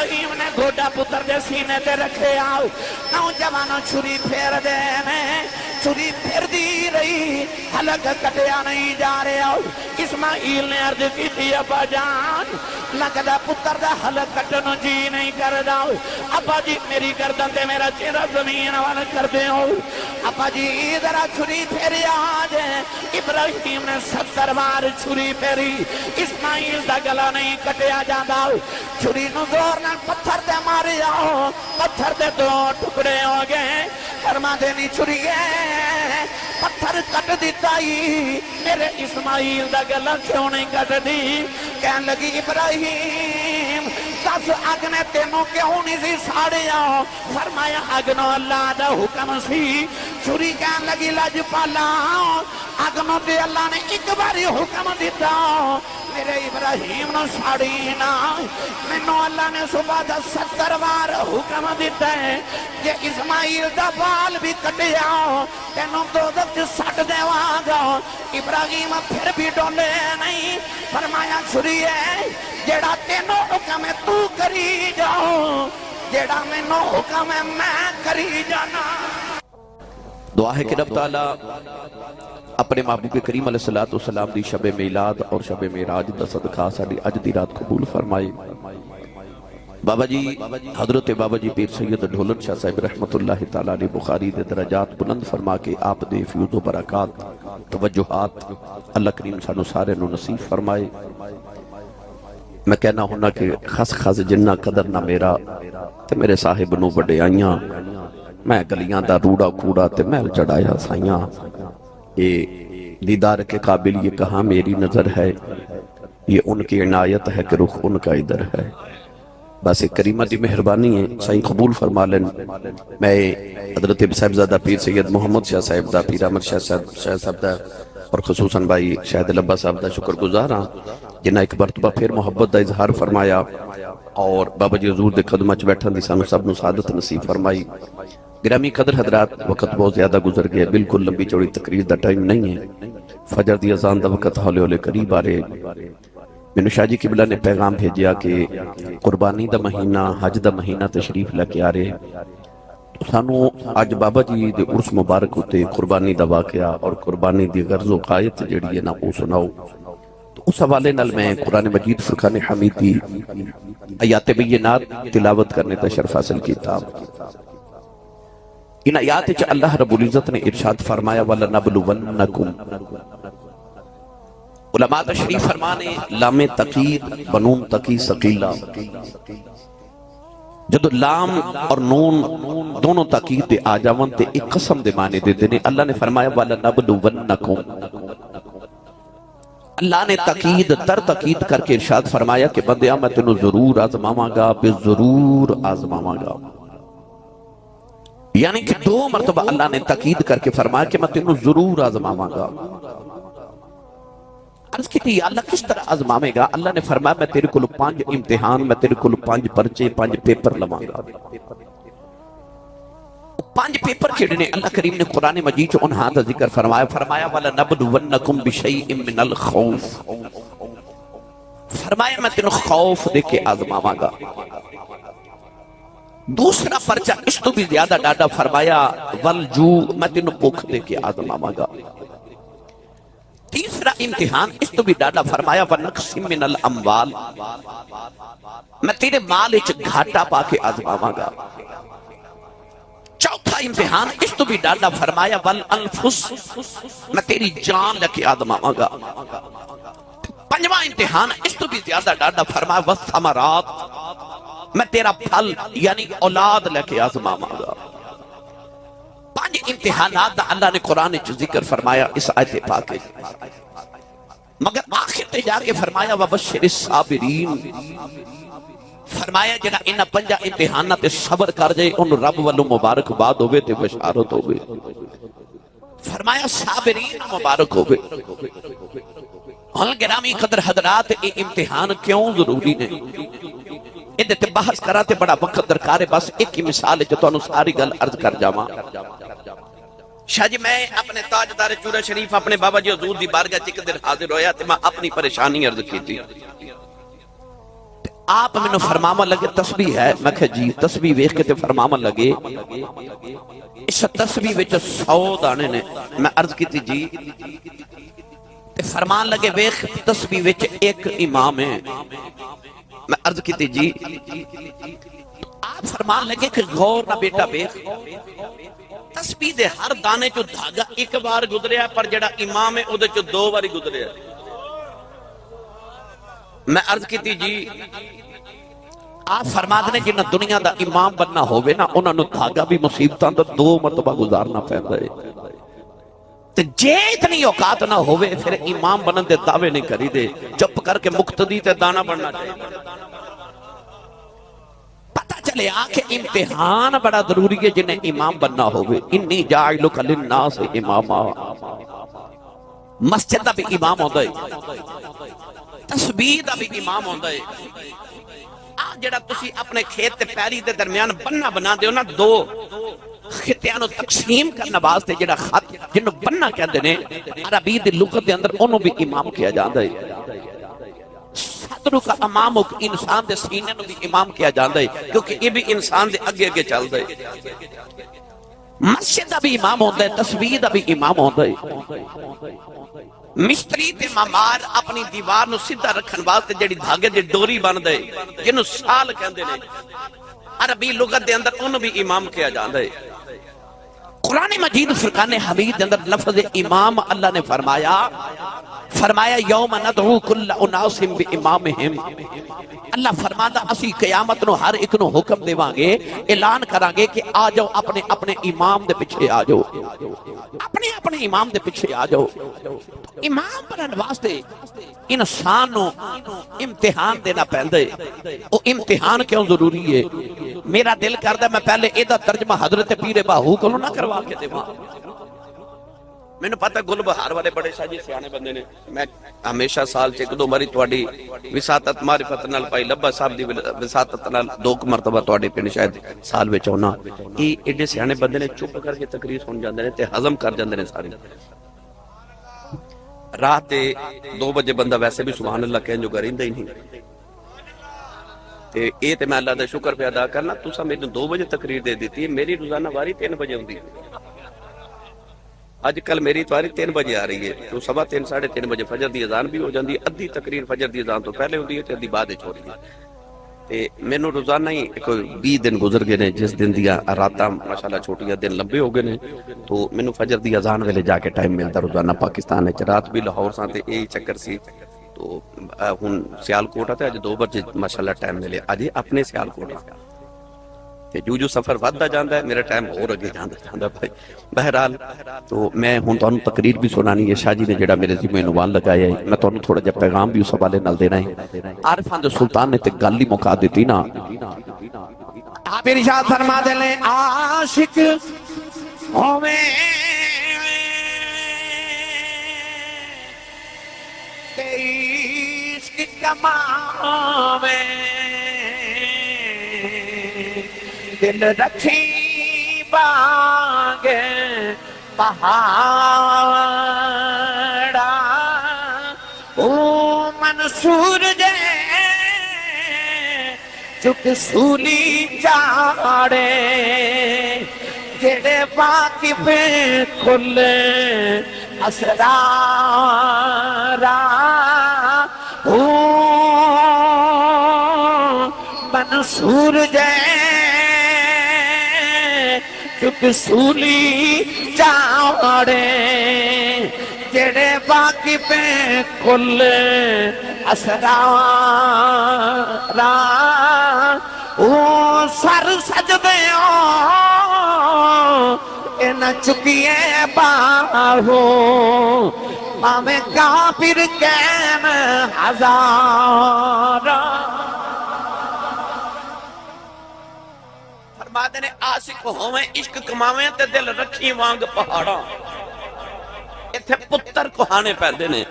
ابراہیم نے گھوڑا پتر دے سینے تے رکھے آؤ نوجوانوں چھری پھیر دینے چھری پھر دی رہی حلق کٹیا نہیں جا رہے آؤ اسماعیل نے عرض کی تھی ابا جان لگدا پتر دا حلق کٹنو جی نہیں کر داؤ ابا جی میری گردن تے میرا چہرہ زمین والا کر دے ہو ابا جی ذرا چھری پھیری آج ابراہیم نے 70 بار چھری پھیری اسماعیل دا گلا نہیں کٹیا جاندہ چھری نو زور نہ پتھر دے مارے آؤ پتھر دے 2 ٹکڑے ہو گئے فرما دینی چھری ہے پتھر کٹ دیتا ہی میرے اسماعیل دا گلا کیوں نہیں کٹ دی کہن لگی ابراہیم 10 اگنے تینوں کیوں نہیں سی ساڑے آؤ فرمایا اگنو اللہ دا حکم سی چھری کہن لگی لج پالا اگنو دے اللہ نے ایک باری حکم دیتا میرے ابراہیم نو ساڑی نا منو اللہ نے صبح دا 70 بار حکم دیتا ہے کہ اسماعیل دا بال بھی کٹے آؤ تینوں دوزخ سٹ دے واگا ابراہیم پھر بھی ڈولے نہیں فرمایا چھری ہے جیڑا تینوں حکم ہے تو کری جاؤ جیڑا منو حکم ہے میں کری جانا دعا ہے کہ رب تعالیٰ اپنے محبوب کریم علیہ السلام دی شب میلاد اور شب معراج دا صدقہ ساڑی اج دی رات قبول فرمائے بابا جی حضرت بابا جی پیر سید ڈھولن شاہ صاحب رحمت اللہ تعالیٰ نے بخاری دے درجات بلند فرما کے آپ دے فیوز و برکات توجہات اللہ کریم سانو سارے نو نصیب فرمائے میں کہنا ہونا کہ خس خس جنہ قدر نہ میرا تے میرے صاحب نو بڑے آئیاں میں گلیاں دا روڑا کوڑا تے محل چڑھایا سائیاں یہ دیدار کے قابل یہ کہاں میری نظر ہے یہ ان کی عنایت ہے کہ رخ ان کا ادھر ہے بس کریمہ دی مہربانی ہے سائیں قبول فرما لیں میں حضرت صاحبزادہ پیر سید محمد شاہ صاحب دا پیر احمد شاہ صاحب دا اور خصوصاً بھائی شاہد لبا صاحب دا شکر گزار ہاں جنہ ایک مرتبہ پھر محبت دا اظہار فرمایا اور بابا جی حضور دے قدمہ چ بیٹھن دی سانو سب نو سعادت نصیب فرمائی گرامی قدر حضرات وقت بہت زیادہ گزر گیا بالکل لمبی چوڑی تقریر دا ٹائم نہیں ہے فجر دی اذان دا وقت ہولے ہولے قریب آ رہے میں شاہ جی قبلہ نے پیغام بھیجیا کہ قربانی دا مہینہ حج دا مہینہ تشریف لے کے آ رہے تو سانو آج بابا جی دے عرس مبارک ہوتے قربانی دا واقعہ اور قربانی دی غرض و قائد جڑی ہے نا وہ سناؤ تو اس حوالے نال میں قرآن مجید فرقان حمید دی آیات بینات تلاوت کرنے تا شرف حاصل کیتا ان آیات چ اللہ رب العزت نے ارشاد فرمایا وَلَنَبْلُوَنَّكُمْ علماء تشریف فرمانے لام تقید بنون تقی ثقیلہ جدو لام اور نون دونوں تقید دے آ جاون تے ایک قسم دے معنی دے دینے اللہ نے فرمایا وَلَنَبْلُوَنَّكُمْ اللہ نے تقید تر تقید کر کے ارشاد فرمایا کہ بندیاں میں تینوں ضرور آزماواں گا بے ضرور آزماواں گا یعنی کہ 2 مرتبہ اللہ نے تقید کر کے فرمایا کہ میں تینوں ضرور آزماواں گا عرض کی تھی اللہ کس طرح آزماوے گا اللہ نے فرمایا میں تیرے کل 5 امتحان میں تیرے کل 5 پرچے 5 پیپر لواں گا 5 پیپر کھڑنے اللہ کریم نے قرآن مجید چو انہاں دا ذکر فرمایا وَلَنَبْلُوَنَّكُمْ بِشَيْءٍ مِّنَ الْخَوْفِ فرمایا میں تینوں خوف دے کے آزماواں گا دوسرا پرچہ اس تو بھی زیادہ ڈاڈا فرمایا وَالْجُوء میں تینوں بھوک دے کے آزماواں گا تیسرا امتحان اس تو بھی ڈاڈا فرمایا وَنَقْسِم مِّنَ الْأَمْوَالِ میں تیرے مال اچھ گھاٹا پا کے آزماواں گا چوتھا امتحان اس تو بھی ڈاڈا فرمایا وَالْأَنفُسِ میں تیری جان لکے آزماواں گا پنجواں امتحان اس تو بھی زیادہ ڈاڈا فرمایا وَالثَّمَرَاتِ میں تیرا پھل یعنی اولاد لکے آزماواں گا 5 امتحانات دا اللہ نے قرآن چو ذکر فرمایا اس آیت پاک مگر آخر تے جا کے فرمایا وَبَشِّرِ الصَّابِرِينَ فرمایا جنہ انہ 5 امتحانات صبر کر جائے ان رب والو مبارک باد ہوئے تے بشارت ہوئے فرمایا صابرین مبارک ہوئے گرامی قدر حضرات اے امتحان کیوں ضروری نے ادھے تے بحث کراتے بڑا وقت درکار ہے بس ایک ہی مثال ہے جو تو انہوں ساری گل عرض کر جاواں شاہ جی میں اپنے تاجدار چورہ شریف اپنے بابا جی حضور دی بارگاہ چک دیر حاضر ہویا تے میں اپنی پریشانی عرض کی تھی آپ میں فرماون لگے تسبیح ہے، میں کہا جی تسبیح ویکھ کے تے فرماون لگے اس تسبیح وچ 100 دانے نے۔ میں عرض کیتی جی تے فرمان لگے ویکھ تسبیح وچ ایک امام ہے۔ میں عرض کیتی جی آپ فرمان لگے کہ غور نہ بیٹا ویکھ تسبیح دے ہر دانے چو دھاگا ایک بار گزریا پر جڑا امام ہے اودے چو 2 باری گزریا۔ میں عرض کیتی جی آپ فرماتے ہیں جنہاں دنیا دا امام بننا ہوئے نا انہاں نو دھاگا بھی مصیبتاں دا 2 مرتبہ گزارنا پیندا ہے، تے جے اتنی اوقات نہ ہوئے پھر امام بنن دے دعوے نہیں کری دے، چپ کر کے مقتدی تے دانا بننا چاہیے۔ پتہ چلے آکے امتحان بڑا ضروری ہے جنہیں امام بننا ہوئے۔ انی جاعلک للناس اماما، مسجد دا بھی امام ہوتا ہے، تسبیح دا بھی امام ہوتا ہے۔ آج جڑا تسی اپنے کھیت تے پیری دے درمیان بننا بنا دیو نا 2 خطیانو تقسیم کرنا واسطے جڑا خط جنہوں بننا کہتے ہیں عربی دی لغت دے اندر انہوں بھی امام کیا جاندہ ہے۔ صدرو کا امام انسان دے سینے نو بھی امام کیا جاندہ ہے کیونکہ یہ بھی انسان دے اگے اگے چل دے۔ مسجد دا بھی امام ہوتا ہے، تسبیح دا بھی امام ہوتا ہے۔ مستری تے معمار اپنی دیوار نو سیدھا رکھن واسطے جڑی دھاگے دی ڈوری بن دے جنہوں سال کہندے نے عربی لغت دے اندر انہوں بھی امام کیا جاندہ ہے۔ قرآن مجید فرقان حمید دے اندر لفظ امام اللہ نے فرمایا یوم ندعو کل اناس بامامہم، اللہ فرماتا اسی قیامت نو ہر ایک نو حکم دے وانگے، اعلان کرانگے کہ آ جاؤ اپنے اپنے امام دے پچھے آ جاؤ، اپنے اپنے امام دے پچھے آ جاؤ۔ امام بنن واسطے انسان نو امتحان دینا پہندے، او امتحان کیوں ضروری ہے؟ میرا دل کردہ میں پہلے ایدہ ترجمہ حضرت پیر باہو کو نہ کروا کے دے وہاں۔ میں نے پتا گل بہار والے بڑے شاہی سیانے بندے نے، میں ہمیشہ سال چے 1-2 مری تواڈی وساطت معرفت نال پائی لبا صاحب دی وساطت نال 2 مرتبہ تواڈے پنڈ شاید سال وچ ہونا، یہ ایڈے سیانے بندے نے چپ کر کے تقریر سن جاندے نے تے ہضم کر جاندے نے ساری۔ رات دے 2 بجے بندہ ویسے بھی سبحان اللہ کہن جو گریندا ہی نہیں تے اے تے میں اللہ دا شکر پہ ادا کرنا تساں مینوں 2 بجے تقریر دے دیتی ہے، میری روزانہ واری 3 بجے ہوندی ہے۔ آج کل میری تواری 3 بجے آ رہی ہے تو 3:15 3:30 بجے فجر دی اذان بھی ہو جاندی ہے، ادھی تقریر فجر دی اذان تو پہلے ہوندی ہے تے ادھی بعد وچ ہوندی ہے۔ تے مینوں روزانہ ہی کوئی 20 دن گزر گئے نے جس دن دیا راتاں ماشاءاللہ چھوٹیاں دن لمبے ہو گئے نے تو مینوں فجر دی اذان ویلے جا کے ٹائم ملدا روزانہ پاکستان وچ۔ رات بھی لاہور ساں تے یہی چکر سی تو ہن سیالکوٹ تے اج 2 بجے ماشاءاللہ ٹائم ملے، اج اپنے سیالکوٹ تے جو سفر ودتا جاندا ہے میرا ٹائم اور اگے جاندا بھائی۔ بہرحال تو میں ہن تانوں تقریر بھی سنانی ہے، شاہ جی نے جڑا میرے ذمہ عنوان لگایا ہے میں تانوں تھوڑا جہا پیغام بھی اس حوالے نال دینا ہے۔ عارفان دے سلطان نے تے گل ہی مکا دیتی نا، آپ ارشاد فرما دے لیں عاشق ہوویں تے عشق کماویں، دل رکھی بانگے پہاڑا او منصور جے چک سولی جاڑے جڑے واقف کھل اسرارا او منصور جے چک سولی جاڑے جڑے واقف کھل اسرارا او سر سجدیوں ان چکیے باہو مامے کافر کین ہزارا۔ فرماتے نے عاشق ہوویں عشق کماویں تے دل رکھی وانگ پہاڑا۔ اتھے پتر کہانے پیندے نے،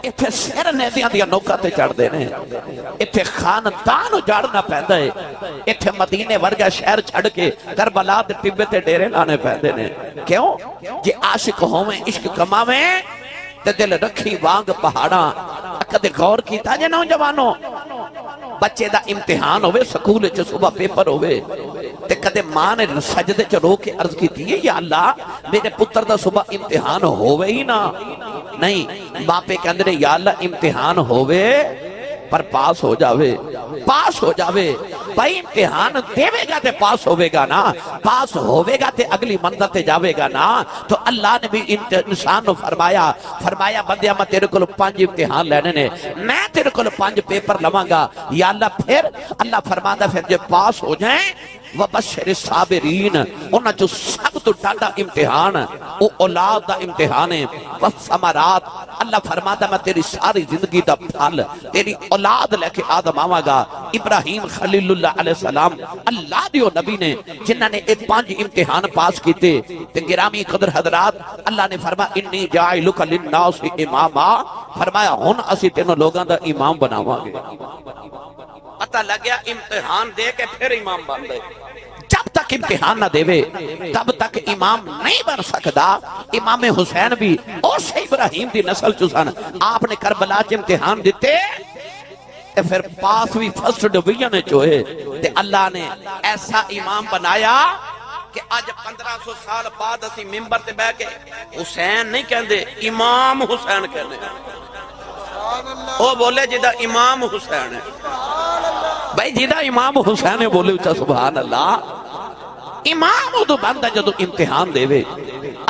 اتھے سر نیدیاں دیا نوکا تے چڑھ دے نے، اتھے خاندان اجاڑنا پیندا ہے، اتھے مدینے ورگا شہر چھڑ کے کربلا دے ٹبے تے ڈیرے لانے پیندے نے۔ کیوں؟ جے عاشق ہوویں عشق کماویں تے دل رکھی وانگ پہاڑا۔ کدے غور کیتا جے نوجوانوں بچے دا امتحان ہوئے سکول چ صبح پیپر ہوئے تے کدے ماں نے سجدے چ رو کے عرض کی تھی یا اللہ میرے پتر دا صبح امتحان ہوئے ہی نا نہیں باپے کے اندر یا اللہ امتحان ہوئے پر پاس ہو جاوے پاس ہو جاوے بھائی امتحان دیوے گا تے پاس ہوئے گا نا پاس ہوئے گا تے اگلی منزل تے جاوے گا نا تو اللہ نے بھی انسان نو فرمایا بندیا میں تیرے کو 5 امتحان لینے نے میں تیرے کو 5 پیپر لواں گا یا اللہ پھر اللہ فرماتا پھر جو پاس ہو جائیں وَبَشِّرِ الصَّابِرِينَ انہاں جو سب تو ڈاڈا امتحان وہ اولاد دا امتحان ہے وَالثَّمَرَاتِ اللہ فرماتا میں تیری ساری زندگی دا پھل تیری اولاد لے کے آدم آواں گا ابراہیم خلیل اللہ علیہ السلام اللہ دیو نبی نے جنہاں نے 5 امتحان پاس کیتے تے گرامی قدر حضرات اللہ نے فرمایا انی جاعلک للناس اماما فرمایا ہن اسی تینوں لوگاں دا امام بناواں گے پتہ لگ گیا امتحان دے کے پھر امام بن گئے جب تک امتحان نہ دیوے تب تک امام نہیں بن سکتا امام حسین بھی اس ابراہیم دی نسل چسن آپ نے کربلا چ امتحان دیتے پھر پاس بھی فرسٹ ڈویژن چوئے تے اللہ نے ایسا امام بنایا کہ آج 1500 سال بعد اسی ممبر تے بیٹھ کے حسین نہیں کہندے امام حسین کہندے وہ بولے جدہ امام حسین ہے بھائی جدہ امام حسین ہے بولے اچھا سبحان اللہ امام وہ تو بندہ جدو امتحان دے وے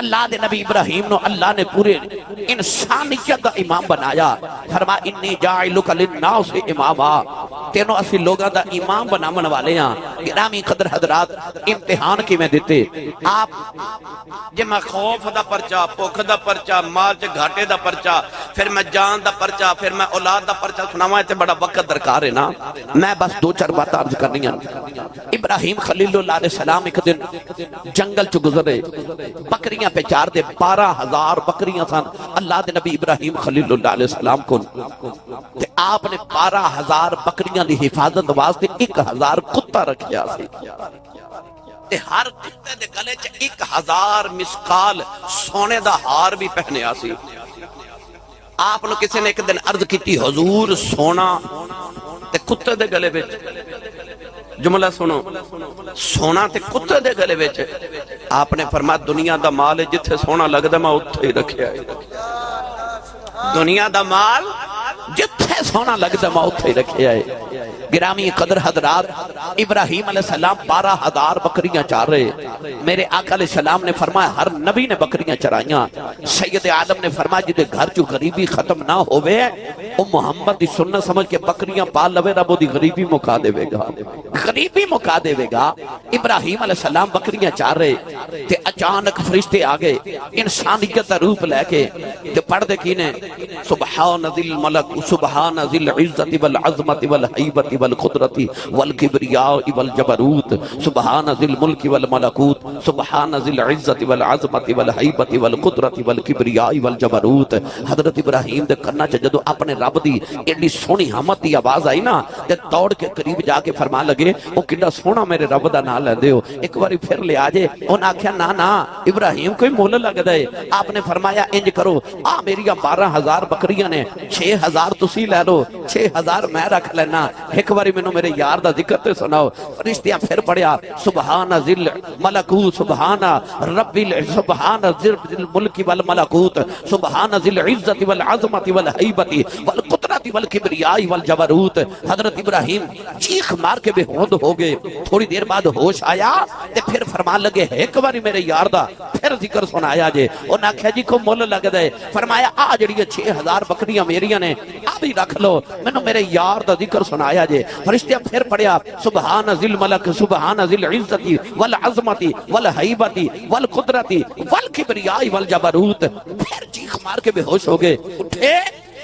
اللہ دے نبی ابراہیم نو اللہ نے پورے انسانیت دا امام بنایا فرما انی جاعلک للناس اماما تینوں اسی لوگاں دا امام بنامن والے ہیں گرامی قدر حضرات امتحان کی میں دیتے آپ جب میں خوف دا پرچا پوکھ دا پرچا مارچ گھاٹے دا پرچا پھر میں جان دا پرچا پھر میں اولاد دا پرچا سناواں تے بڑا وقت درکار ہے نا میں بس 2-4 باتیں عرض کرنی ہیں ابراہیم خلیل اللہ علیہ السلام ایک دن جنگل چ گزرے بکریاں پہ چار دے 12,000 بکریاں سن اللہ دے نبی ابراہیم خلیل اللہ علیہ السلام کو تے آپ نے 12,000 بکریاں دی حفاظت واسطے 1,000 کتا رکھیا سی تے ہر کتے دے گلے چ 1,000 مسکال سونے دا ہار بھی پہنیا سی آپ نے کسی نے ایک دن عرض کی حضور سونا تے کتے دے گلے وچ جملہ سنو سونا تے کتے دے گلے وچ آپ نے فرمایا دنیا دا مال ہے جتھے سونا لگدا میں اوتھے ہی رکھیا ہے دنیا دا مال جتھے سونا لگدا میں اوتھے ہی رکھیا ہے گرامی قدر حضرات ابراہیم علیہ السلام 12,000 بکریاں چار رہے میرے آقا علیہ السلام نے فرمایا ہر نبی نے بکریاں چرائیاں سید عالم نے فرمایا جدے گھر جو غریبی ختم نہ ہوئے وہ محمد دی سنت سمجھ کے بکریاں پال لوے رب دی غریبی مکا دے گا غریبی مکا دے گا ابراہیم علیہ السلام بکریاں چار رہے تے اچانک فرشتے آگئے انسانیت دا روپ لے کے تے پڑھ دے کینے سبحان ذی الملک سبحان ذی العزت والعظمت والحیبت والقدرت والکبریاء والجبروت سبحان ذی الملک والملکوت سبحان ذی العزت والعظمت والحیبت والقدرت والکبریاء والجبروت حضرت ابراہیم دے کرنا چا جدو اپنے رب دی ایڈی سونی حمد دی آواز آئی نا تے دوڑ کے قریب جا کے فرما لگے وہ کنڈا سونا میرے رب دا نہ لے دیو ایک باری پھر لے آجے انہاں آکھیا نا ابراہیم کوئی مول لگ دے آپ نے فرمایا انج کرو میری 12,000 بکریاں نے 6,000 تسی لے لو 6,000 میں رکھ لینا ایک باری میں میرے یار دا ذکر تے سناؤ فرشتیاں پھر پڑھیا سبحان ذل ملکوت سبحان رب سبحان ذل ملک والملکوت سبحان ذل عزت والعظمت والحیبت والقدرت والکبریاء والجبروت حضرت ابراہیم چیخ مار کے بے ہوند ہو گئے تھوڑی دیر بعد ہوش آیا تے پھر فرمان لگے ایک باری میرے یار دا پھر ذکر سنایا جے انہاں کہا جی کو مول لگ دے فرمایا جڑی 6,000 بکریاں میریاں نے بھی رکھ لو میں میرے یار دا ذکر سنایا جے فرشتہ پھر پڑھیا سبحان ذی الملک سبحان ذی العزت والعظمت والحیبت والقدرت والکبریاء والجبروت پھر چیخ مار کے بے ہوش ہو گئے اٹھے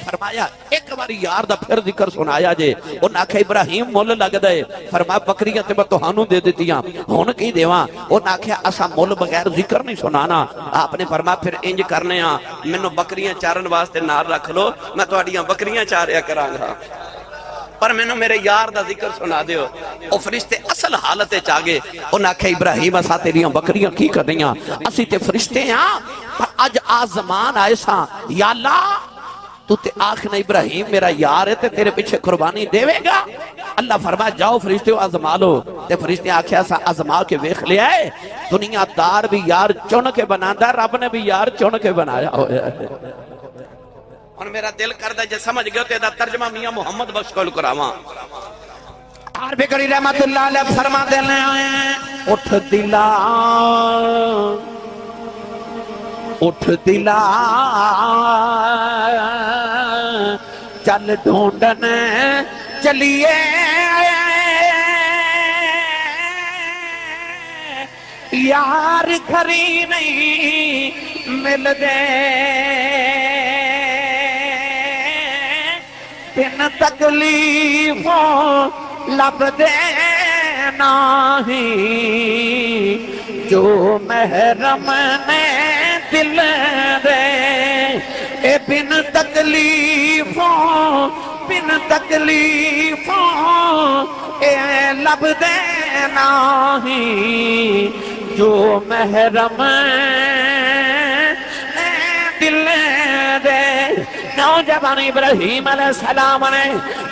فرمایا ایک باری یار دا پھر ذکر سنایا جے انہاں کہ ابراہیم مول لگ دے فرمایا بکریاں تے میں تہانوں دے دیتیاں ہن کی دیواں انہاں کہ اسا مول بغیر ذکر نہیں سنانا آپ نے فرمایا پھر انج کرنے ہاں مینوں بکریاں چارن واسطے نال رکھ لو میں تہاڈیاں بکریاں چاریا کراں گا پر میں میرے یار دا ذکر سنا دیو او فرشتے اصل حالت چاگے انہاں کہ ابراہیم اسا تیریاں بکریاں کی کرنیاں اسی تے فرشتے ہاں پر اج زمان آئے ساں یا اللہ تو تے آخنا ابراہیم میرا یار ہے تے تیرے پیچھے قربانی دے گا؟ اللہ فرمایا جاؤ فرشتے آزما لو، تے فرشتے آکھیا سا آزما کے ویکھ لیا ہے، دنیا دار بھی یار چن کے بنانا، رب نے بھی یار چن کے بنایا ہویا ہے۔ اور میرا دل کردہ جے سمجھ گئے تے دا ترجمہ میاں محمد بخش کو کراواں۔ عربی کری رحمت اللہ علیہ فرما دینے آئے اٹھ دلا اٹھ دلا چل ڈھونڈن چلیے یار گھری نہیں مل دے بن تکلیفوں لب دینا ہی جو محرم نے دل دے اے بن تکلیفوں اے لب دینا ہی جو محرم نے دل دے۔ نوجوان ابراہیم علیہ السلام نے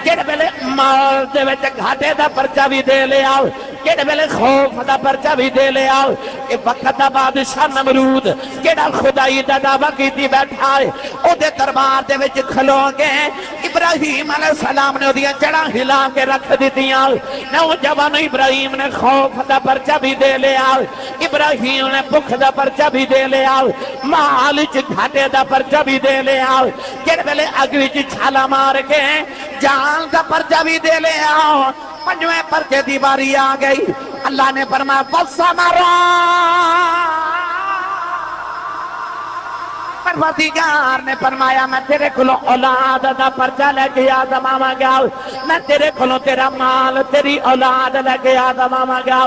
کہڑے ویلے مال دے وچ گھاٹے دا پرچہ بھی دے لیا، کہڑے ویلے خوف دا پرچہ بھی دے لیا۔ اے وقت دا بادشاہ نمرود کہڑا خدائی دا دعویٰ کیتی بیٹھا ہے، او دے دربار دے وچ کھلو گے ابراہیم علیہ السلام نے اودیاں جڑاں ہلا کے رکھ دتیاں۔ نوجوان ابراہیم نے خوف دا پرچہ بھی دے لیا، ابراہیم نے بھوک دا پرچہ بھی دے لیا، مال وچ گھاٹے دا پرچہ بھی دے لیا، کہڑے ویلے اگ وچ چھالا مار کے جان دا پرچہ بھی دے لیا۔ پنجویں پرچے دی باری آ گئی، اللہ نے فرمایا فَالسَّمَرَا پروردگار نے فرمایا میں تیرے کھلو اولاد دا پرچہ لے کے آدم آما گیا، میں تیرے کھلو تیرا مال تیری اولاد لے کے آدم آما گیا۔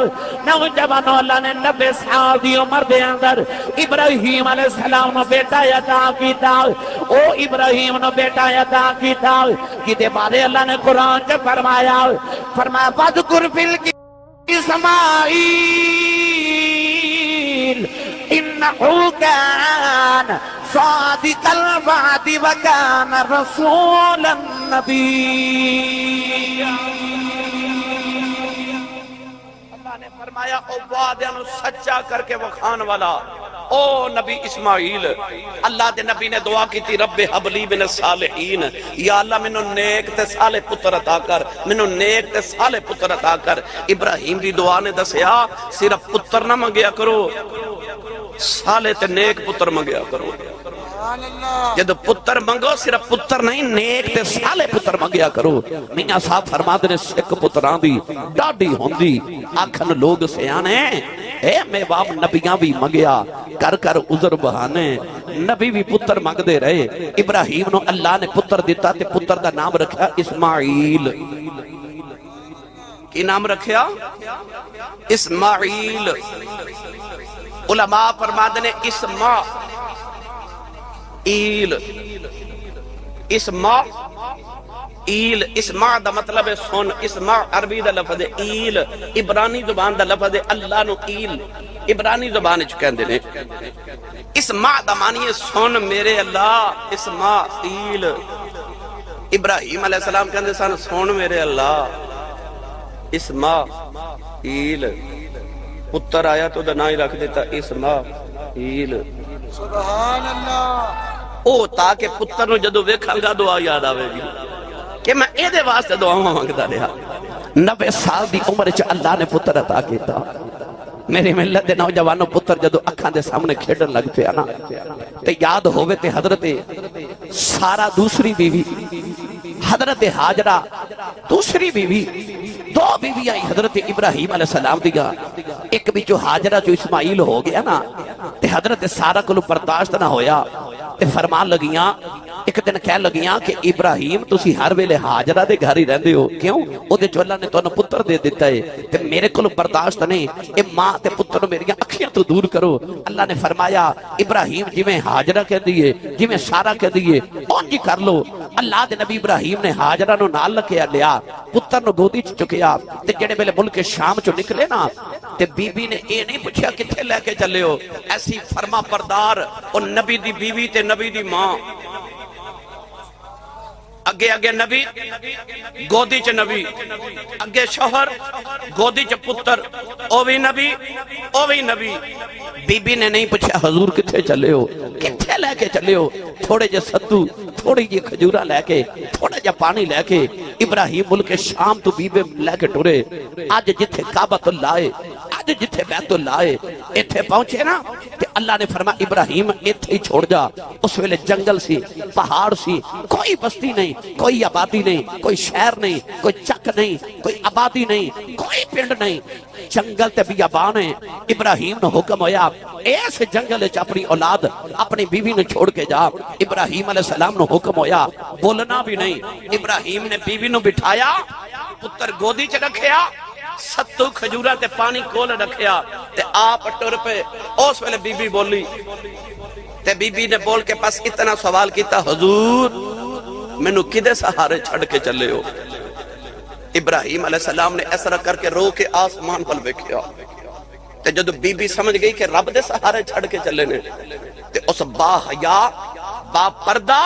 نوجوانوں اللہ نے 90 سال دی عمر دے اندر ابراہیم علیہ السلام نو بیٹا عطا کیتا، او ابراہیم نو بیٹا عطا کیتا، کیتے بارے اللہ نے قرآن چ فرمایا وَذْكُرْ فِي إِسْمَاعِيلَ إِنَّهُ كَانَ صادق الوعد وكان رسولا نبيا۔ اللہ نے فرمایا او وعدے نو سچا کر کے وکھان والا او نبی اسماعیل۔ اللہ دے نبی نے دعا کی تھی رب حب لی من الصالحین، یا اللہ منو نیک تے صالح پتر عطا کر، منو نیک تے صالح پتر عطا کر۔ ابراہیم دی دعا نے دسیا صرف پتر نہ منگیا کرو، صالح تے نیک پتر منگیا کرو۔ جد پتر منگو صرف پتر نہیں نیک تے صالح پتر منگیا کرو۔ میاں صاحب فرماتے نے سکھ پتران دی ڈاڈی ہوندی، آکھن لوگ سیانے اے میں باپ نبیاں بھی منگیا کر کر عذر بہانے، نبی بھی پتر منگ دے رہے۔ ابراہیم نو اللہ نے پتر دیتا تے پتر دا نام رکھا اسماعیل۔ کی نام رکھیا؟ اسماعیل۔ علماء فرماتے نے اسماعیل، اسماعیل، اسماع دا مطلب ہے سن، اسماع عربی دا لفظ ہے، ایل عبرانی زبان دا لفظ ہے، اللہ نو ایل عبرانی زبان چکندے نے۔ اسماع دا معنی ہے سن میرے اللہ، اسماعیل۔ ابراہیم علیہ السلام کہندے سن سن میرے اللہ، اسماعیل۔ پتر آیا تو دا نام رکھ دیتا اسماعیل۔ سبحان اللہ۔ او تاکہ پتر نو جدو ویکھاں گا دعا یاد آوے گی کہ میں اے دے واسطے دعا مانگدا رہا۔ 90 سال دی عمر چ اللہ نے پتر عطا کیتا۔ میری ملت دے نوجوانوں پتر جدو اکھاں دے سامنے کھیڈن لگ پیا نا تے یاد ہووے تے حضرت سارا دوسری بیوی، حضرت حاجرہ دوسری بیوی، دو بیویاں حضرت ابراہیم علیہ السلام دیا، ایک بھی جو حاجرہ جو اسماعیل ہو گیا نا تے حضرت سارا کو برداشت نہ ہویا تے فرمان لگیاں، ایک دن کہہ لگیاں کہ ابراہیم تسی ہر ویلے حاجرہ دے گھر ہی رہندے ہو، کیوں؟ او دے جو اللہ نے تو پتر دے دیتا ہے تے میرے کو برداشت نہیں، اے ماں تے پتر میری اکھیاں تو دور کرو۔ اللہ نے فرمایا ابراہیم جی میں حاجرہ کہہ دیئے جی میں سارا کہہ دیئے اون جی کر لو۔ اللہ دے نبی ابراہیم نے حاجرہ نو نال لکھیا لیا، پتر نو گودی چکیا تے جڑے ویلے ملک شام چو نکلے نا تے بی بی نے اے نہیں پوچھیا کتھے لے کے چلے ہو، ایسی فرما بردار اور نبی دی بیوی تے نبی دی ماں اگے اگے نبی گودی چ نبی اگے شوہر گودی چ پتر او بھی نبی او بھی نبی بی بی نے نہیں پوچھا حضور کتھے چلے ہو کتھے لے کے چلے ہو تھوڑے جے ستو تھوڑی جی کھجورا لے کے تھوڑا جا پانی لے کے ابراہیم ملک شام تو بی بی لے کے ٹرے آج جتھے کعبۃ اللہ ہے آج جتھے بیت اللہ ہے ایتھے پہنچے نا کہ اللہ نے فرما ابراہیم ایتھے ہی چھوڑ جا اس ویلے جنگل سی پہاڑ سی کوئی بستی نہیں کوئی آبادی نہیں کوئی شہر نہیں کوئی چک نہیں کوئی آبادی نہیں کوئی پنڈ نہیں جنگل تے بیابان ہے ابراہیم نے حکم ہویا ایس جنگل وچ اپنی اولاد اپنی بیوی نے چھوڑ کے جا ابراہیم علیہ السلام نے حکم ہویا بولنا بھی نہیں ابراہیم نے بیوی نو بٹھایا پتر گودی چ رکھیا ستو کھجورا تے پانی کول رکھیا تے آپ ٹر پہ اس ویلے بی بی بولی تے بی بی نے بول کے پاس اتنا سوال کیتا حضور مینوں کدے سہارے چھڑ کے چلے ہو ابراہیم علیہ السلام نے اس طرح کر کے رو کے آسمان پر ویکھیا تے جدو بی بی سمجھ گئی کہ رب دے سہارے چھڑ کے چلے نے تے اس با حیا با پردہ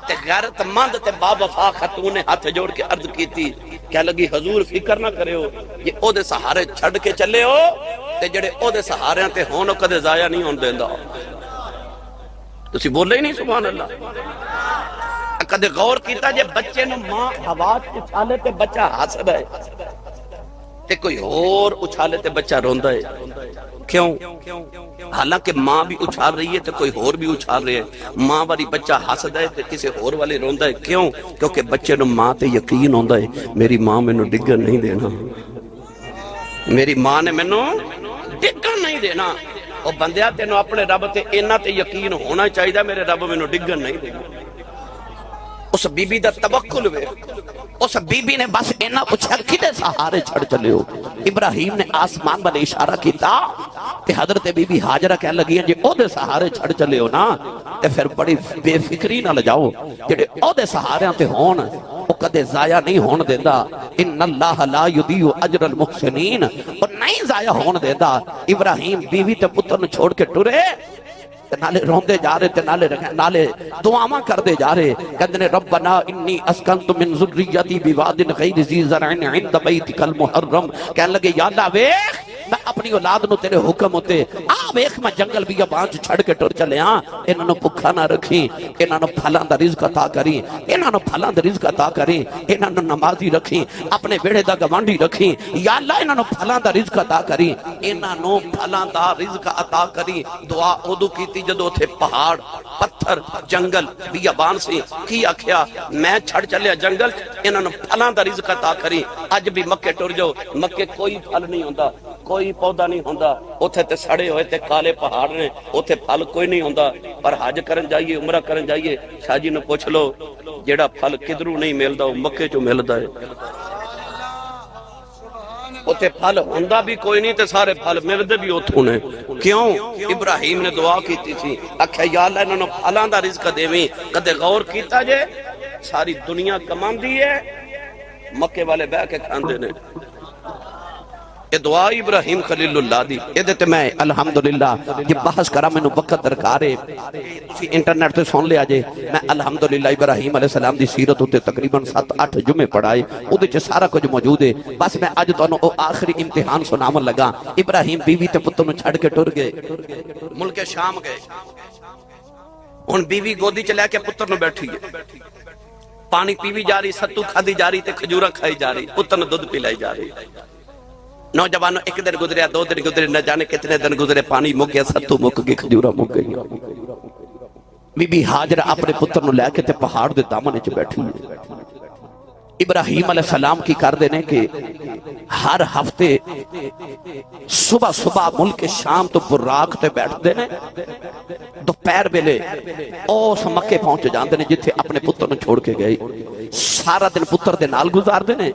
تے غیرت مند تے با وفا خاتون نے ہاتھ جوڑ کے عرض کی تھی کیا لگی حضور فکر نہ کرے ہو یہ او دے سہارے چھڑ کے چلے ہو تے جڑے او دے سہارے تے ہون کدے ضائع نہیں ہون دیندا تسی بولے ہی نہیں سبحان اللہ کدے غور کیتا جے بچے نو ماں ہوا اچھالے تے بچہ ہسدا ہے تے کوئی اور اچھالے تے بچہ روندا ہے کیوں حالانکہ ماں بھی اچھال رہی ہے تے کوئی اور بھی اچھال رہی ہے ماں والی بچہ ہسدا ہے تے کسی اور والے روندا ہے کیوں کیونکہ بچے نو ماں تے یقین ہوندا ہے میری ماں مینوں ڈگن نہیں دینا میری ماں نے مینوں ڈگن نہیں دینا او بندیا تینوں اپنے رب تے اینا تے یقین ہونا چاہیے میرے رب مینوں ڈگن نہیں دینا اس بی بی دا توکل وے اس بی بی نے بس اینا پوچھا کدے سہارے چھڑ چلے ہو ابراہیم نے آسمان والے اشارہ کیتا کہ حضرت بی بی ہاجرہ کہنے لگی ہیں جے او دے سہارے چھڑ چلے ہو نا تے پھر بڑی بے فکری نہ لجاؤ جڑے او دے سہارے تے ہون او کدے ضائع نہیں ہون دیندا ان اللہ لا یضیع اجر المحسنین اور نہیں ضائع ہون دیندا ابراہیم بیوی تے پتر نو چھوڑ کے ٹرے نالے روندے جا رہے تے نالے دعاواں کر دے جا رہے کہندے نے ربنا انی اسکنت من ذریتی بواد غیر ذی زرع عند بیتک المحرم کہنے لگے یا اللہ ویکھ میں اپنی اولاد نو تیرے حکم ہوتے ویکھ میں جنگل بیابان چھڑ کے ٹر چلے ہاں انہاں نو بھکھا نہ رکھی انہاں نو پھلاں دا رزق عطا کری انہاں نو پھلاں دا رزق عطا کری انہاں نو نمازی رکھی اپنے بیڑے دا گوانڈی رکھی یا اللہ انہاں نو پھلاں دا رزق عطا کری انہاں نو پھلاں دا رزق عطا کری دعا اودو کیتی جدو تھے پہاڑ پتھر جنگل بیابان سے کی آکھیا میں چھڑ چلیا جنگل انہاں نو پھلاں دا رزق عطا کری اج بھی مکے ٹر جاؤ مکے کوئی پھل نہیں ہوندا کوئی پودا نہیں ہوندا اوتھے تے سڑے ہوئے تے کالے پہاڑ نے اوتھے پھل کوئی نہیں ہوندا پر حج کرن جائیے عمرہ کرن جائیے شاہ جی نو پوچھ لو جیڑا پھل کدھروں نہیں ملدا او مکے چوں ملدا ہے اوتھے پھل ہوندا بھی کوئی نہیں تے سارے پھل ملدے بھی اوتھوں نے کیوں ابراہیم نے دعا کیتی تھی آکھیا یا اللہ انہاں نو پھلاں دا رزق دیویں کدے غور کیتا جے ساری دنیا کماندی ہے مکے والے بیٹھ کے کھاندے نے یہ دعا ابراہیم خلیل اللہ دی یہ تے میں الحمدللہ یہ بحث کرا میں نو وقت درکار ہے انٹرنیٹ تے سن لیا جے میں الحمدللہ ابراہیم علیہ السلام دی سیرت ہوتے تقریباً 7-8 جمعے پڑھائے او دے چ سارا کچھ موجود ہے بس میں اج تانوں او آخری امتحان سناون لگا ابراہیم بیوی تے پتر نو چھڑ کے ٹر گئے ملک شام گئے ہن بیوی گودی چ لے کے پتر نو بیٹھی ہے پانی پیوی جا رہی ستو کھادی جا رہی تے کھجورا کھائی جا رہی پتر نو دودھ پلائی جا رہی نوجوانوں ایک دن گزریا 2 دن گزرے نہ جانے کتنے دن گزرے پانی مک گیا ستو مک گئی کھجورا مک گئی بی بی ہاجرہ اپنے پتر نو لے کے تے پہاڑ دے دامن وچ بیٹھی ہے ابراہیم علیہ السلام کی کر دینے کہ ہر ہفتے صبح صبح ملک شام تو براق تے بیٹھ دینے دوپہر ویلے اوس مکے پہنچ جاندے نے جتھے اپنے پتر نو چھوڑ کے گئے سارا دن پتر دے نال گزار دینے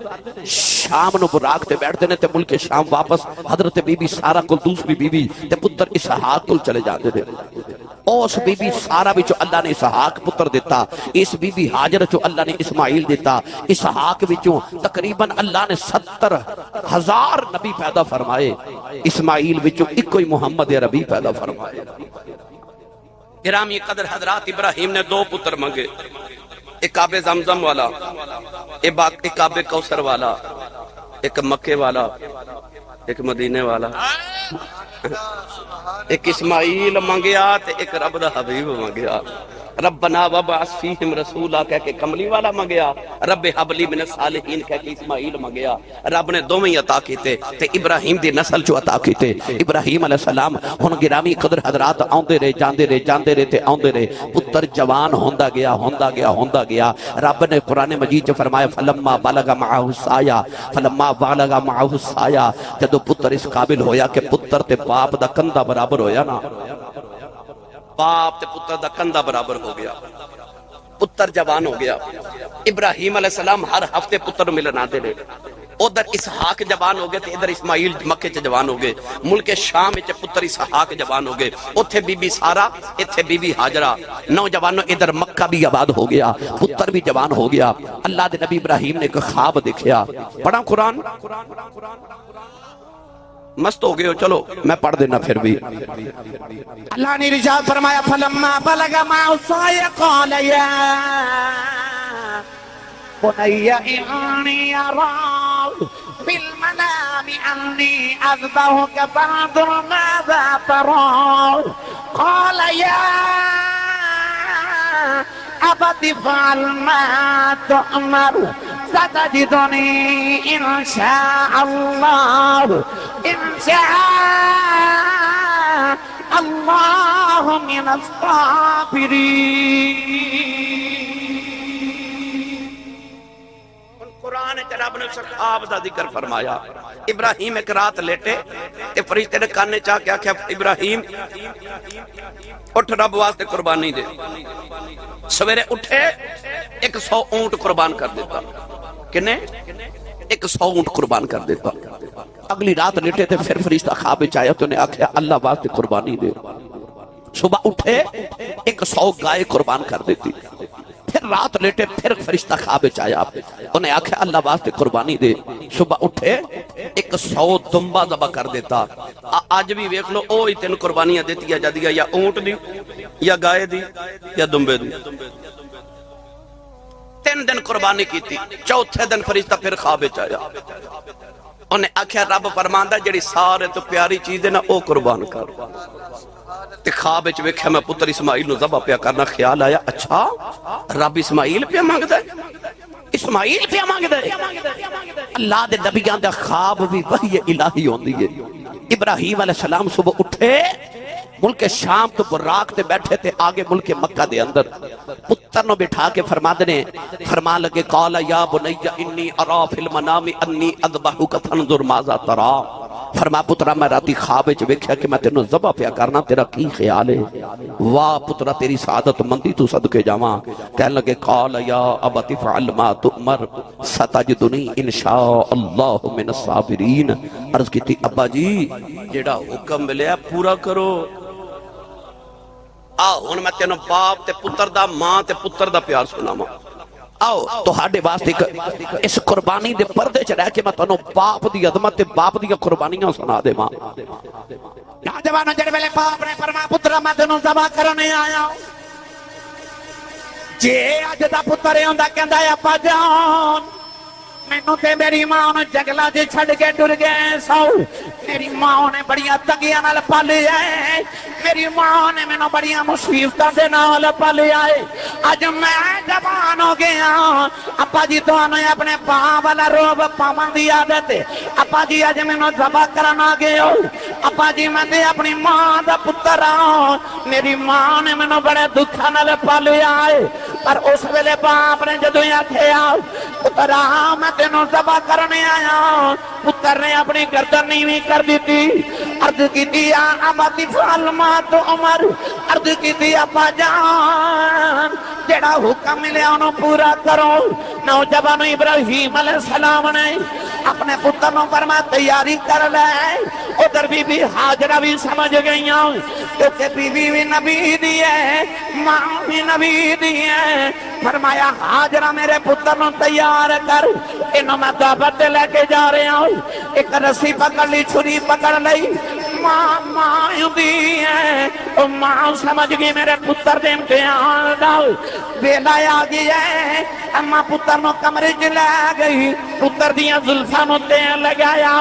شام نو براق تے بیٹھ دینے تے ملک شام واپس حضرت بی بی سارا کل دوسری بی بی تے پتر اسحاق کل چلے جاندے نے اوس بی بی سارا وچوں اللہ نے اسحاق پتر دیتا اس بی بی ہاجر چوں اللہ نے اسماعیل دیتا اسحاق وچوں تقریباً اللہ نے 70,000 نبی پیدا فرمائے اسماعیل وچوں ایک کوئی محمد عربی پیدا فرمائے گرامی قدر حضرات ابراہیم نے 2 پتر منگے ایک آب زمزم والا، ایک آب کوثر والا، ایک مکے والا، ایک مدینے والا، ایک اسماعیل منگیا تے ایک رب دا حبیب منگیا۔ ربنا وبعث فیہم رسولا کہہ کے کملی والا منگیا، رب حب لی من الصالحین کہہ کے اسماعیل منگیا۔ رب نے دوویں عطا کیتے تے ابراہیم دی نسل چو عطا کیتے۔ ابراہیم علیہ السلام ہن گرامی قدر حضرات آندے رہے جاندے رہے تے آندے رہے، پتر جوان ہوندا گیا۔ رب نے قرآن مجید چ فرمایا فلما بلغ معه السعی، جدو پتر اس قابل ہویا کہ پتر تے باپ دا کندھا برابر ہویا نا، باپ تے پتر دا کندھا برابر ہو گیا، پتر جوان ہو گیا۔ ابراہیم علیہ السلام ہر ہفتے پتر ملن آتے رہے، ادھر اسحاق جوان ہو گئے تے ادھر اسماعیل مکے چ جوان ہو گئے۔ ملک شام وچ پتر اسحاق جوان ہو گئے، اوتھے بی بی سارا، ایتھے بی بی ہاجرہ، نوجوانوں ادھر مکہ بھی آباد ہو گیا، پتر بھی جوان ہو گیا۔ اللہ دے نبی ابراہیم نے ایک خواب دیکھیا، پڑھا قرآن مست ہو گئے ہو، چلو میں پڑھ دینا پھر بھی۔ اللہ نے ارشاد فرمایا فلما بلغ معه السعی قال یا بنی انی اری فی المنام انی اذبحک فانظر ماذا تری قال یا ابت افعل ما تؤمر ستجدنی ان شاء اللہ اللہ من الصابرین۔ قرآن رب نے صحاب دا ذکر فرمایا۔ ابراہیم ایک رات لیٹے تے فرشتے نے کانے چاہ کے آکھیا ابراہیم اٹھ رب واسطے قربانی دے۔ سویرے اٹھے 100 اونٹ قربان کر دیتا۔ کنے 100 اونٹ قربان کر دیتا۔ اگلی رات لیٹے تھے، پھر فرشتہ خواب وچ آیا تو نے آکھیا اللہ واسطے قربانی دے۔ صبح اٹھے 100 گائے قربان کر دیتی۔ پھر رات لیٹے، پھر فرشتہ خواب وچ آیا، انہیں آکھیا اللہ واسطے قربانی دے۔ صبح اٹھے 100 دمبا ذبح کر دیتا۔ آج بھی ویکھ لو اوہی 3 قربانیاں دیتی جاندیاں، یا اونٹ دی، یا گائے دی، یا دمبے دی۔ 3 دن قربانی کیتی، چوتھے دن فرشتہ پھر خواب وچ آیا، انہیں آکھیا رب فرماندا جڑی سارے تو پیاری چیز ہے نا او قربان کر۔ تے خواب وچ ویکھیا میں پتر اسماعیل نو ذبح پیا کرنا، خیال آیا اچھا رب اسماعیل پیا مانگدا ہے، اسماعیل پیا مانگدا ہے۔ اللہ دے نبیاں دا خواب بھی وحی الہی ہوندی ہے۔ ابراہیم علیہ السلام صبح اٹھے، ملک شام تو براق تے بیٹھے تھے آگے ملک مکہ دے اندر، پتر نو بٹھا کے فرما لگے قال یا بنی انی ارا فی المنام انی اذبحک فانظر ماذا تری۔ فرما پترا میں راتی خواب وچ ویکھیا کہ میں تینوں ذبح پیا کرنا، تیرا کی خیال ہے؟ واہ پترا تیری سعادت مندی تو صدقے جاواں۔ کہنے لگے قال یا ابت افعل ما تؤمر ستجدنی انشاء اللہ من الصابرین۔ عرض کیتی ابا جی جیڑا حکم ملیا پورا کرو۔ آؤ ہن میں تینوں باپ تے پتر دا، ماں تے پتر دا پیار سناواں۔ آؤ تو ہاڈے واسطے اس قربانی دے پردے چ رہ کے میں تانوں باپ دی عظمت تے باپ دی قربانیاں سنا دیواں۔ نوجوانوں جڑے ویلے باپ نے فرمایا پترا میں تینوں ذبح کرنے آیا، جے اج دا پتر ہوندا کہندا ہے ابا جان مینوں تے میری ماں نے جنگلاں وچ چھڈ کے ٹر گئے سو، میری ماں نے بڑیاں تنگیاں نال پالیا ہے، میری ماں نے مینوں بڑیاں مصیبتاں دے نال پالیا ہے، اج میں جوان ہو گیا ابا جی تانوں اپنے پاں والا روب پاواں دی عادت ہے، ابا جی اج مینوں ذبح کرن آ گئے ہو، ابا جی میں تے اپنی ماں دا پتر ہاں، میری ماں نے مینوں بڑے دکھاں نال پالیا ہے۔ پر اس ویلے باپ نے جدوں آکھیا پترا میں تینوں ذبح کرنے آیا، پتر نے اپنی گردن نیویں کر دیتی، عرض کیتی یا ابت افعل ما تؤمر، عرض کیتی ابا جان جڑا حکم ملیا انہوں پورا کرو۔ نوجوان ابراہیم علیہ السلام نے اپنے پتر نو فرمایا تیاری کر لے، ادھر بی بی ہاجرہ بھی سمجھ گئیاں کیونکہ بی بی بھی نبی دی ہے، ماں بھی نبی دی ہے۔ فرمایا ہاجرہ میرے پتر نو تیار کر، انہوں میں دعوت لے کے جا رہے ہوں۔ ایک رسی پکڑ لی، چھری پکڑ لی، ماں دی ہے او ماں سمجھ گئی میرے پتر دے امتحان دا ویلا آ گیا ہے اما پتر نو کمرے چ لے گئی پتر دیاں زلفاں نو تیل لگایا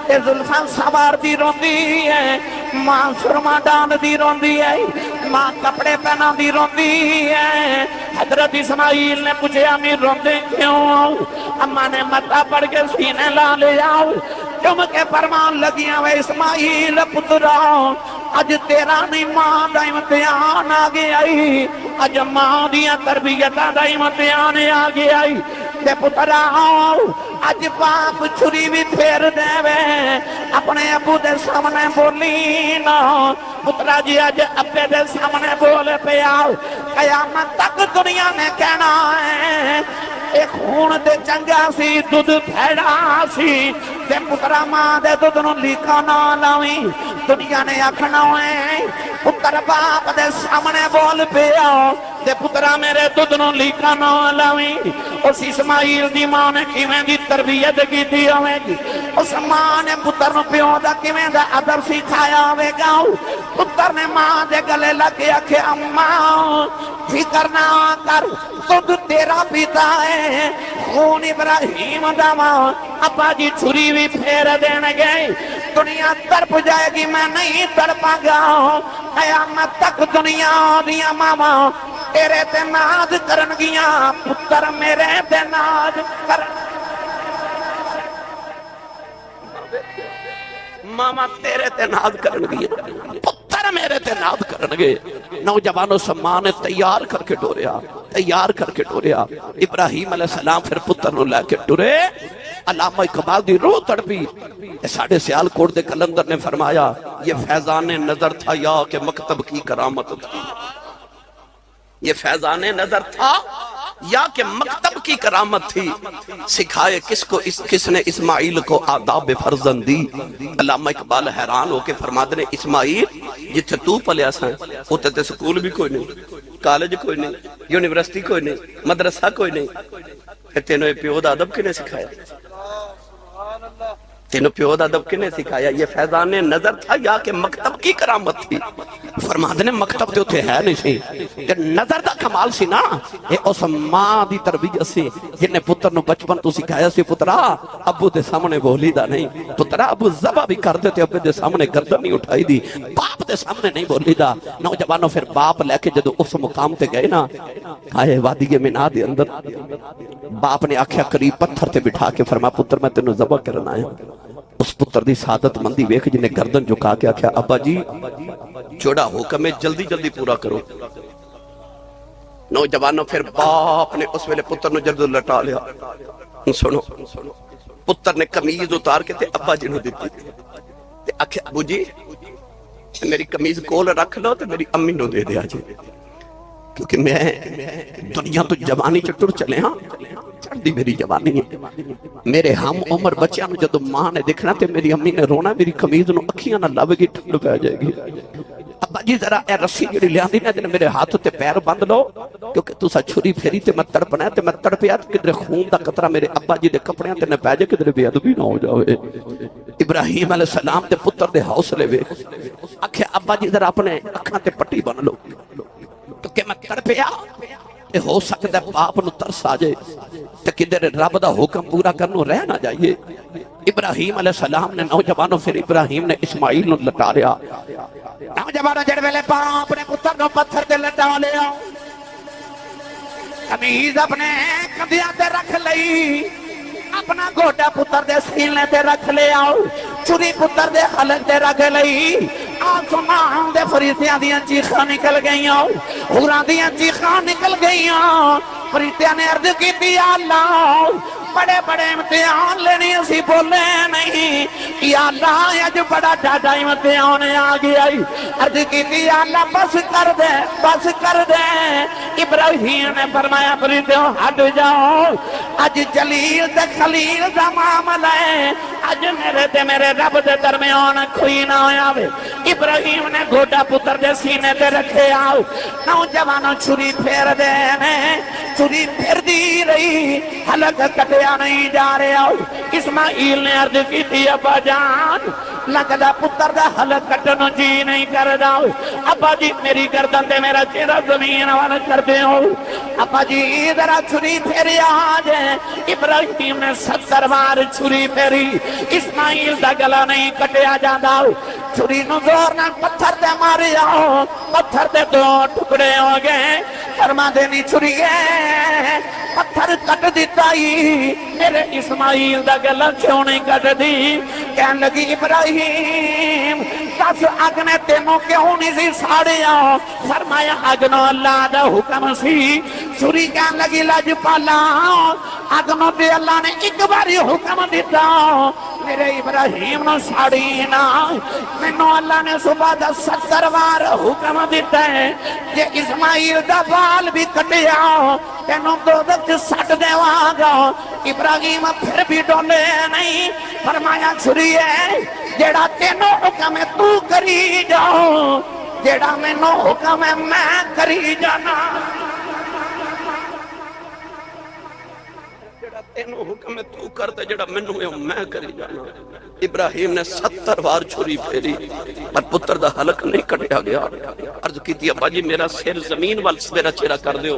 تے زلفاں سوار دی روندی ہے ماں سرما ڈان دی روندی ہے ماں کپڑے پہنا دی روندی ہے حضرت اسماعیل نے پوچھا امی روندے کیوں اما نے متا پڑھ کے سینے لا لیا چم کے فرمان لگیاں وے اسماعیل پترا اج تیرا نہیں ماں دا امتحان آ گیا اج ماں دیاں تربیتاں دا امتحان آ گیا تے پترا اج باپ چھری بھی پھیر دے وے اپنے ابو دے سامنے بولی نا پترا جی اج ابے دے سامنے بول پیا قیامت تک دنیا نے کہنا ہے ایک خون دے چنگا سی دودھ پھیڑا سی تے پترا ماں دے دودھ نو لیکا نہ لاویں دنیا نے آکھنا ہے پتر باپ دے سامنے بول پیا تے پترا میرے دودھ نو لیکا نہ لاویں اس اسماعیل دی ماں نے کیویں دی تربیت کیتی ہوے گی اس ماں نے پتر نو پیو دا کیویں دا ادب سکھایا ہوے گا پتر نے ماں دے گلے لگ کے آکھے اماں فکر نہ کر دودھ تیرا پیتا ہے خون ابراہیم دا ماں ابا جی چھری بھی پھیر دین گئے دنیا تڑپ جائے گی میں نہیں تڑپا گا قیامت تک دنیا دیا ماما تیرے تے ناز کرن گیا پتر میرے تے ناز کرن ماما تیرے تے ناز کرن گیا پتر میرے تے ناز کرن گے نوجوانوں سمان تیار کر کے ڈوریا ابراہیم علیہ السلام پھر پتر نو لے کے ڈورے علامہ اقبال دی روح تڑپی ساڑھے سیال کوٹ دے کلندر نے فرمایا یہ فیضان نظر تھا یا کہ مکتب کی کرامت تھی یہ فیضان نظر تھا یا کہ مکتب کی کرامت تھی سکھائے کس کو کس نے اسماعیل کو آداب فرزند دی علامہ اقبال حیران ہو کے فرماتے نے اسماعیل جتھے تو پلیا سائیں ہوتے تے سکول بھی کوئی نہیں کالج کوئی نہیں یونیورسٹی کوئی نہیں مدرسہ کوئی نہیں تینوں یہ پیو دا ادب کنے سکھایا تینوں پیو دا ادب کنے سکھایا یہ فیضان نظر تھا یا کہ مکتب کی کرامت تھی فرماتے نے مکتب تے ہوتے ہے نہیں سی کہ نظر دا کمال سی نا یہ اس ماں دی تربیت سی جن نے پتر نو بچپن تو سکھایا سی پترا ابو دے سامنے بولی دا نہیں پترا ابو زبا بھی کر دیتے ابو دے سامنے گردن نہیں اٹھائی دی باپ دے سامنے نہیں بولی دا نوجوانوں پھر باپ لے کے جدو اس مقام تے گئے نا آئے وادی مینا دے اندر باپ نے آکھیا قریب پتھر تے بٹھا کے فرما پتر میں تینوں ذبح کرنا ہے اس پتر دی سعادت مندی ویکھ جنہیں گردن جھکا کے آکھیا ابا جی جوڑا حکم ہے جلدی جلدی پورا کرو نوجوانوں پھر باپ نے اس ویلے پتر نو جلد لٹا لیا سنو پتر نے کمیز اتار کے تے ابا جی نو دیتی تے آکھیا ابو جی میری کمیز کول رکھ لو تے میری امی نو دے دیا جی کیونکہ میں دنیا تو جوانی چٹر چلے ہاں چڑھ دی میری جوانی ہے میرے ہم عمر بچیاں نو جدو ماں نے دیکھنا تے میری امی نے رونا میری کمیز نو اکھیاں نہ لو گی ٹھنڈ پہ جائے گی ابا جی ذرا اے رسی جڑی لیاندی نے تے میرے ہاتھ تے پیر بند لو کیونکہ تسا چھری پھیری تے میں تڑپنا تے میں تڑپیا تے کدھر خون دا قطرہ میرے ابا جی دے کپڑیاں تے نہ پے جائے کدھر بے ادبی نہ ہو جاوے ابراہیم علیہ السلام تے پتر دے حوصلے ویکھ آکھے ابا جی ذرا اپنے اکھاں تے پٹی بن لو تو کہ میں تڑپیا اے ہو سکتا ہے باپ نو ترس آ جائے تو کدھر رب دا حکم پورا کرنو رہ نہ جائیے ابراہیم علیہ السلام نے نوجوانوں پھر ابراہیم نے اسماعیل نو لٹا لیا نوجوانوں جڑ ویلے باپ نے پتر نو پتھر تے لٹا لیا کمیز اپنے کندھیاں تے رکھ لئی اپنا گوٹا پتر دے سینے تے رکھ لیا چھری پتر دے حلق تے رکھ لئی آسمان دے فرشتیاں دیاں چیخاں نکل گئیاں حوراں دیاں چیخاں نکل گئیاں فرشتیاں نے عرض کی یا اللہ بڑے بڑے امتحان لینے اسی بولے نہیں یا اللہ اج بڑا ڈاڈا امتحان آ گیا عرض کی یا اللہ بس کر دے ابراہیم نے فرمایا فرشتوں ہٹ جاؤ اج جلیل تے خلیل دا معاملہ ہے اج میرے رب دے درمیان کوئی نہ ہویا وے ابراہیم نے گھوٹا پتر دے سینے تے رکھے آؤ نوجوانوں چھری پھیر دینے چھری پھر دی رہی حلق کٹیا نہیں جا رہے آؤ اسماعیل نے عرض کی تھی ابا جان لگدا پتر دا حل کٹن جی نہیں کردا ابا جی میری گردن تے میرا چہرہ زمین والا کر دے ہو ابا جی ذرا چھری پھیری آج ابراہیم نے 70 بار چھری پھیری اسماعیل دا گلا نہیں کٹیا جاندا چھری نو زور نال پتھر تے ماریا پتھر تے 2 ٹکڑے ہو گئے فرما دینی چھری ہے پتھر کٹ دیتا ہی میرے اسماعیل دا گلا کیوں نہیں کٹ دی کہنے لگی ابراہیم دس اگ نے تینوں کیوں نہیں سی ساڑیا فرمایا اگ نو اللہ دا حکم سی چھری کہنے لگی لاج پالا اگ نو تے اللہ نے ایک باری حکم دیتا میرے ابراہیم نو ساڑی نا مینوں اللہ نے صبح دا 70 بار حکم دیتا ہے کہ اسماعیل دا بال بھی کٹیا تینوں دوزخ سٹ دیواں گا ابراہیم پھر بھی ڈولے نہیں فرمایا چھری ہے جیڑا تینوں حکم ہے تو کری جاؤ جیڑا مینوں حکم ہے میں کری جانا تینوں حکم ہے تو کرتے جڑا منو ہے میں کری جانا ابراہیم نے 70 بار چھری پھیری پر پتر دا حلق نہیں کٹیا گیا عرض کی تھی ابا جی میرا سر زمین وال میرا چہرہ کر دیو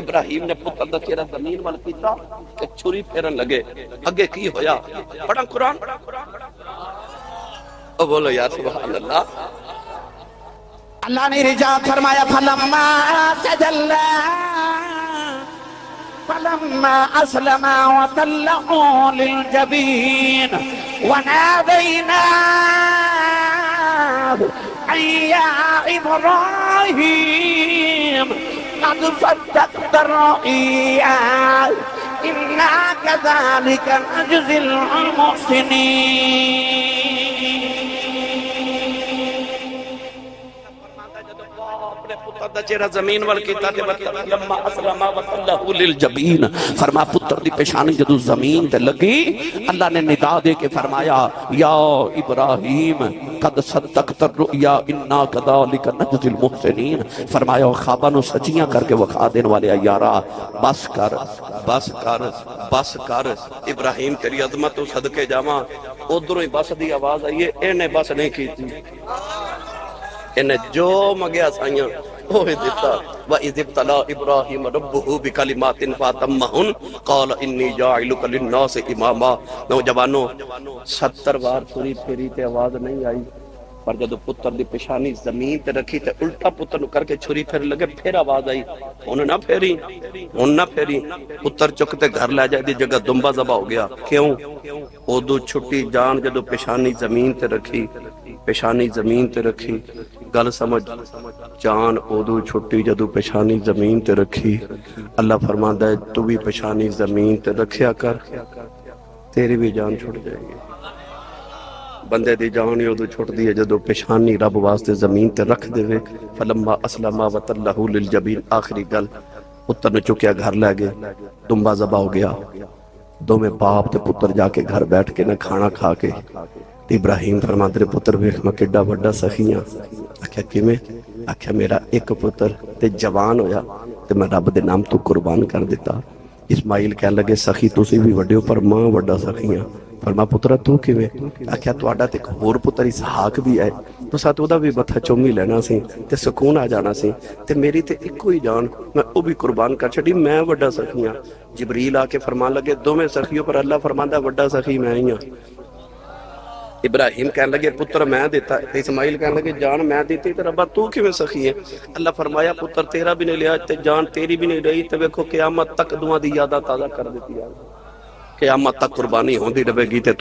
ابراہیم نے پتر دا چہرہ زمین وال کیتا کہ چھری پھیرن لگے اگے کی ہویا پڑھا قرآن او بولو یا سبحان اللہ اللہ نے رجاء فرمایا فلما تجلى فلما أسلم وتله للجبين وناديناه أن يا إبراهيم قد صدقت الرؤيا إنا كذلك نجزي المحسنين چہرہ زمین وال کیتا تے لما اسلم وتلہ للجبین فرما پتر دی پیشانی جدو زمین تے لگی اللہ نے ندا دے کے فرمایا یا ابراہیم قد صدقت الرؤیا انا کذالک نجزی المحسنین فرمایا خواباں نو سچیاں کر کے وکھا دین والے یارا بس کر بس کر بس کر ابراہیم تیری عظمت تو صدقے جاواں ادھروں ہی بس دی آواز آئی ہے انہیں بس نہیں کیتی انہیں جو مگیا سائیاں ہوئے دیتا وَإِذِ ابْتَلَىٰ إِبْرَاهِيمَ رَبُّهُ بِكَلِمَاتٍ فَأَتَمَّهُنَّ قَالَ إِنِّي جَاعِلُكَ لِلنَّاسِ إِمَامًا نوجوانوں 70 بار چھری پھیری تے آواز نہیں آئی پر جدو پتر دی پیشانی زمین تے رکھی تے الٹا پتر نو کر کے چھری پھیر لگے پھر آواز آئی انہیں نہ پھیری پتر چکتے گھر لے جائے دی جگہ دمبا ذبح ہو گیا کیوں اودو چھٹی جان جدو پیشانی زمین تے رکھی پیشانی زمین تے رکھی گل سمجھ جان اودو چھٹی جدو پیشانی زمین تے رکھی اللہ فرماندا ہے تو بھی پیشانی زمین تے رکھیا کر تیری بھی جان چھٹ جائے گی بندے دی جان ہی اودو چھٹ دی ہے جدو پیشانی رب واسطے زمین تے رکھ دے وے فلما اسلم وتلہ للجبین آخری گل پتر نے چکیا گھر لے گئے دمبا ذبح ہو گیا دو میں باپ تے پتر جا کے گھر بیٹھ کے نہ کھانا کھا کے ابراہیم فرماندے پتر ویکھ میں کڈا بڑا سخیاں آکھیا کیویں آکھیا میرا ایک پتر تے جوان ہویا تے میں رب دے نام تو قربان کر دیتا اسماعیل کہن لگے سخی تسی بھی وڈے ہو پر ماں وڈا سخیاں فرما پترا تو کیویں آکھیا تہاڈا تے ایک ہور پتر اسحاق بھی ہے تو ساتھ اودا بھی متھا چومی لینا سی تے سکون آ جانا سی تے میری تے ایکو ہی جان میں او بھی قربان کر چھڈی میں وڈا سخیاں جبریل آ کے فرمان لگے دوویں سخیوں پر اللہ فرماندا وڈا سخی میں ہی ہاں ابراہیم کہنے لگے پتر میں دیتا اسماعیل کہنے لگے جان میں دیتی تو ربا تو کیوں سخی ہے اللہ فرمایا پتر تیرا بھی نہیں لیا تے جان تیری بھی نہیں رہی تے ویکھو قیامت تک دعا دی یاداں تازہ کر دیتی ہے قیامت تک قربانی ہوندی رہے گی تے